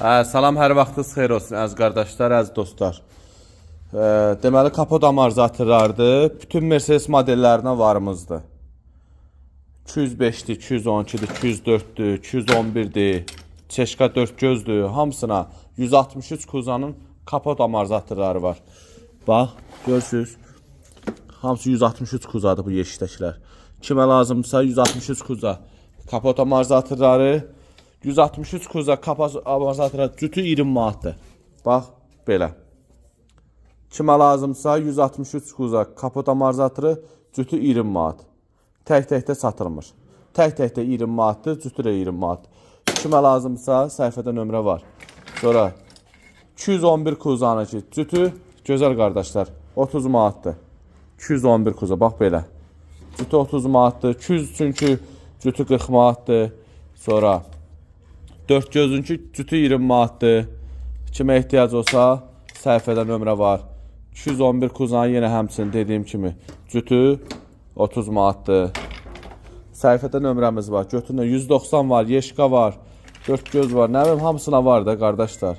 Salam, hər vaxtınız xeyir olsun əziz qardaşlar, əziz dostlar. Deməli, kapot amortizatorlardır. Bütün Mercedes modellərinə varımızdır. 205-dir, 212-dir, 204-dür, 211-dir, Çeşka 4 gözdür. Hamısına 163 kuzanın kapot amortizatorları var. Bax, görürsünüz. Hamısı 163 kuzadır bu yeşikdəkilər. Kimə lazımdırsa 163 kuza kapot amortizatorları, 163 kuza kapot amortizatorları cütü 20 manatdır. Bax, belə. Kimə lazımdırsa 163 kuza kapot amortizatoru cütü 20 manat. Tək-təkdə satılmır. Tək-təkdə 20 manatdır, cütü də 20 manat. Kimə lazımdırsa səhifədə nömrə var. Sonra 211 kuzanı ki, cütü, gözəl qardaşlar, 30 manatdır. 211 kuza, bax belə. Cütü 30 manatdır. 200 çünki cütü 40 manatdır. Sonra 4 gözünkü cütü 20 manatdır. Kimə ehtiyac olsa səhifədə nömrə var. 211 kuzanı yenə həmçinin dediyim kimi cütü 30 manatdır. Səhifədə nömrəmiz var. Götürün 190 var, yeşka var, 4 göz var. Nə bilim hamısına var da qardaşlar.